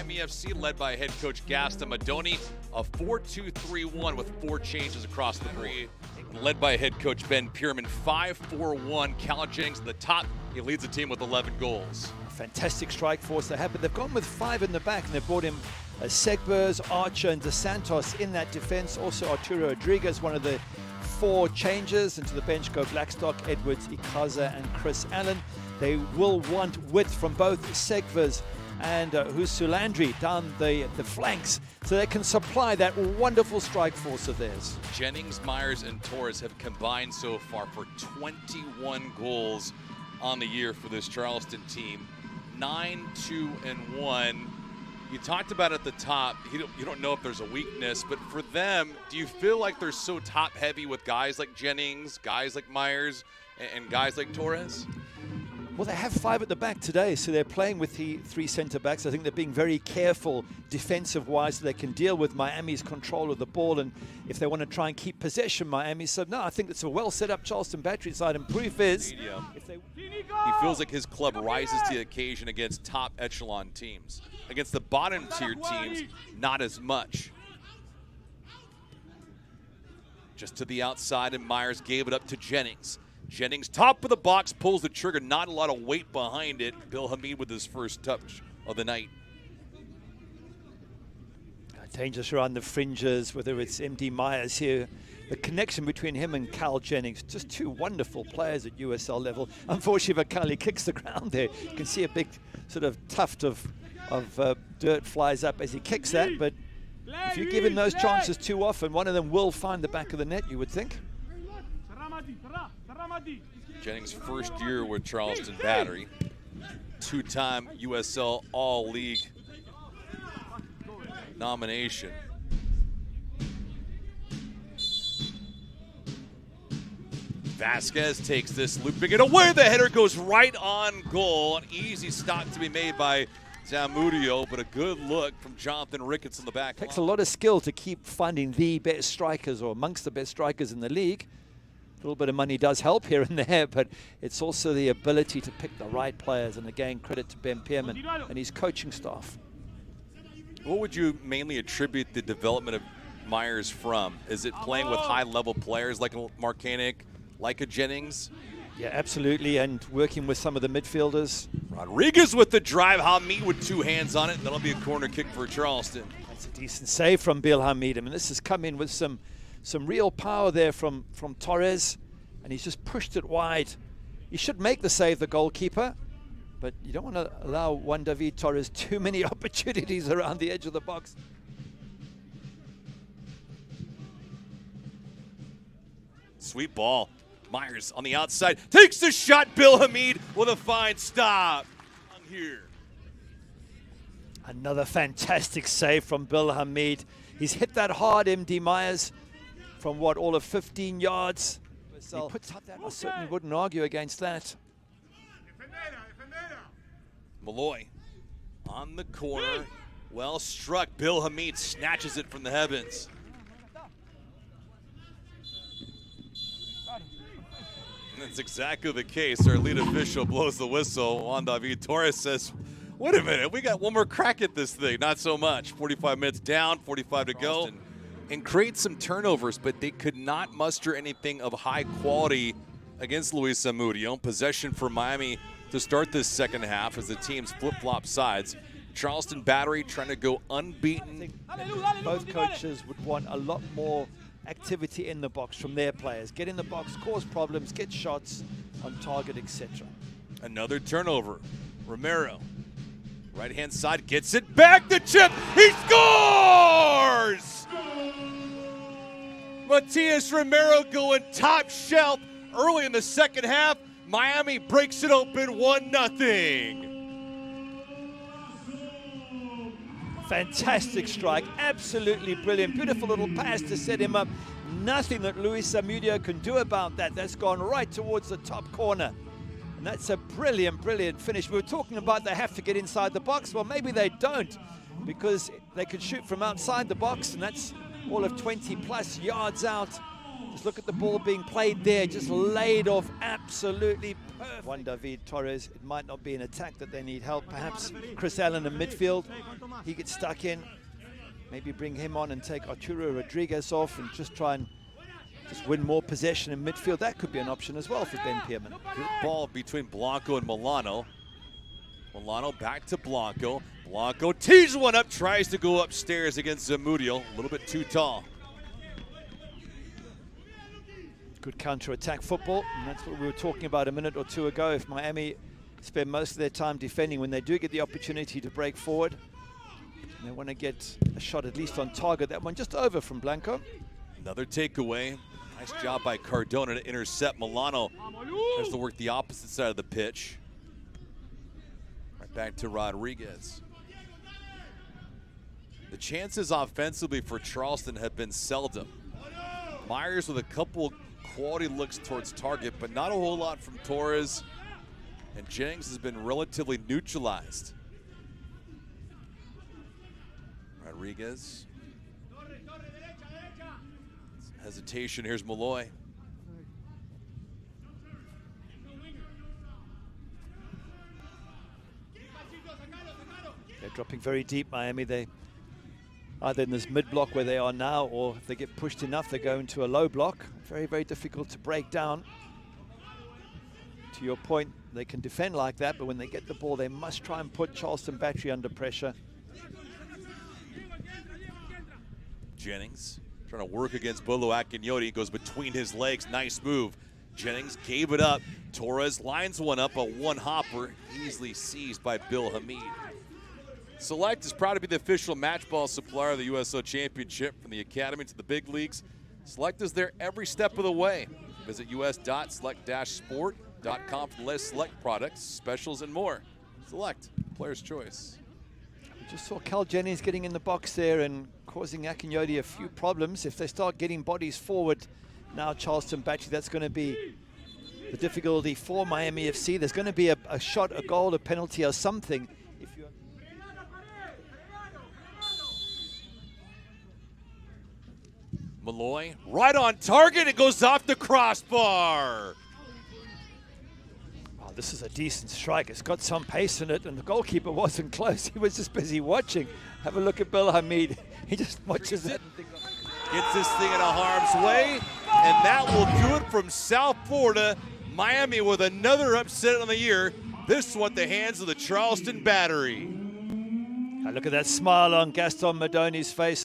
Miami FC, led by head coach Gaston Madoni, a 4-2-3-1 with 4 changes across the board. Led by head coach Ben Pierman, 5-4-1. Cal Jennings at the top. He leads the team with 11 goals. Fantastic strike force they have, but they've gone with 5 in the back, and they've brought in Segbers, Archer, and Dos Santos in that defense. Also Arturo Rodriguez, one of the 4 changes. Into the bench go Blackstock, Edwards, Ikaza, and Chris Allen. They will want width from both Segbers and Husulandri down the flanks, so they can supply that wonderful strike force of theirs. Jennings, Myers, and Torres have combined so far for 21 goals on the year for this Charleston team. 9-2-1. You talked about at the top, you don't know if there's a weakness, but for them, do you feel like they're so top heavy with guys like Jennings, guys like Myers, and guys like Torres? Well, they have 5 at the back today, so they're playing with the 3 center backs. I think they're being very careful defensive-wise so they can deal with Miami's control of the ball, and if they want to try and keep possession, Miami. So, no, I think it's a well-set-up Charleston Battery side, and proof is... He feels like his club rises to the occasion against top echelon teams. Against the bottom-tier teams, not as much. Just to the outside, and Myers gave it up to Jennings. Jennings, top of the box, pulls the trigger. Not a lot of weight behind it. Bill Hamid with his first touch of the night. Dangerous around the fringes, whether it's MD Myers here. The connection between him and Cal Jennings, just 2 wonderful players at USL level. Unfortunately, Vakali kicks the ground there. You can see a big sort of tuft of dirt flies up as he kicks that. But if you give him those chances too often, one of them will find the back of the net, you would think. Jennings' first year with Charleston Battery, 2-time USL All-League nomination. Vasquez takes this, looping it away. The header goes right on goal. An easy stop to be made by Zamudio, but a good look from Jonathan Ricketts in the back. Takes a lot of skill to keep finding the best strikers, or amongst the best strikers in the league. A little bit of money does help here and there, but it's also the ability to pick the right players. And again, credit to Ben Pierman and his coaching staff. What would you mainly attribute the development of Myers from? Is it playing with high-level players like a Marcanic, like a Jennings? Yeah, absolutely, and working with some of the midfielders. Rodriguez with the drive, Hamid with 2 hands on it, and that'll be a corner kick for Charleston. That's a decent save from Bill Hamid. I mean, this has come in with some real power there from Torres, and he's just pushed it wide. He should make the save, the goalkeeper, but you don't want to allow Juan David Torres too many opportunities around the edge of the box. Sweet ball. Myers on the outside, takes the shot. Bill Hamid with a fine stop. Here. Another fantastic save from Bill Hamid. He's hit that hard, MD Myers, from what, all of 15 yards. He puts out that. I certainly wouldn't argue against that. Molloy on the corner. Well struck. Bill Hamid snatches it from the heavens. And that's exactly the case. Our lead official blows the whistle. Juan David Torres says, wait a minute, we got one more crack at this thing. Not so much. 45 minutes down, 45 to go. And create some turnovers, but they could not muster anything of high quality against Luis Zamudio. Possession for Miami to start this second half as the teams flip-flop sides. Charleston Battery trying to go unbeaten. Both coaches would want a lot more activity in the box from their players. Get in the box, cause problems, get shots on target, etc. Another turnover. Romero, right-hand side, gets it back. The chip, he scores! Matías Romero going top shelf early in the second half. Miami breaks it open 1-0. Fantastic strike, absolutely brilliant. Beautiful little pass to set him up. Nothing that Luis Zamudio can do about that. That's gone right towards the top corner. And that's a brilliant, brilliant finish. We were talking about they have to get inside the box. Well, maybe they don't, because they could shoot from outside the box, and that's all of 20 plus yards out. Just look at the ball being played there, just laid off absolutely perfect. Juan Torres, it might not be an attack that they need help. Perhaps Chris Allen in midfield, he gets stuck in. Maybe bring him on and take Arturo Rodriguez off and just try and just win more possession in midfield. That could be an option as well for Ben Pierman. Good ball between Blanco and Milano. Milano back to Blanco. Blanco tees one up, tries to go upstairs against Zamudio. A little bit too tall. Good counter-attack football, and that's what we were talking about a minute or two ago. If Miami spend most of their time defending, when they do get the opportunity to break forward, they want to get a shot at least on target. That one just over from Blanco. Another takeaway. Nice job by Cardona to intercept. Milano has to work the opposite side of the pitch. Right back to Rodriguez. The chances offensively for Charleston have been seldom. Myers with a couple quality looks towards target, but not a whole lot from Torres. And Jennings has been relatively neutralized. Rodriguez. Hesitation, here's Molloy. They're dropping very deep, Miami. They either in this mid block where they are now, or if they get pushed enough, they go into a low block. Very, very difficult to break down. To your point, they can defend like that, but when they get the ball, they must try and put Charleston Battery under pressure. Jennings trying to work against Bolo Akinyoti, goes between his legs, nice move. Jennings gave it up. Torres lines one up, a one-hopper, easily seized by Bill Hamid. Select is proud to be the official match ball supplier of the USL Championship, from the Academy to the big leagues. Select is there every step of the way. Visit us.select-sport.com for the latest Select products, specials, and more. Select, player's choice. We just saw Cal Jennings getting in the box there and causing Akinyoti a few problems. If they start getting bodies forward now, Charleston Battery, that's going to be the difficulty for Miami FC. There's going to be a shot, a goal, a penalty, or something. If you're Molloy, right on target, it goes off the crossbar. Oh, this is a decent strike. It's got some pace in it, and the goalkeeper wasn't close. He was just busy watching. Have a look at Bill Hamid. He just watches it. Gets this thing in a harm's way, and that will do it from South Florida. Miami with another upset on the year. This one at the hands of the Charleston Battery. Look at that smile on Gaston Madoni's face.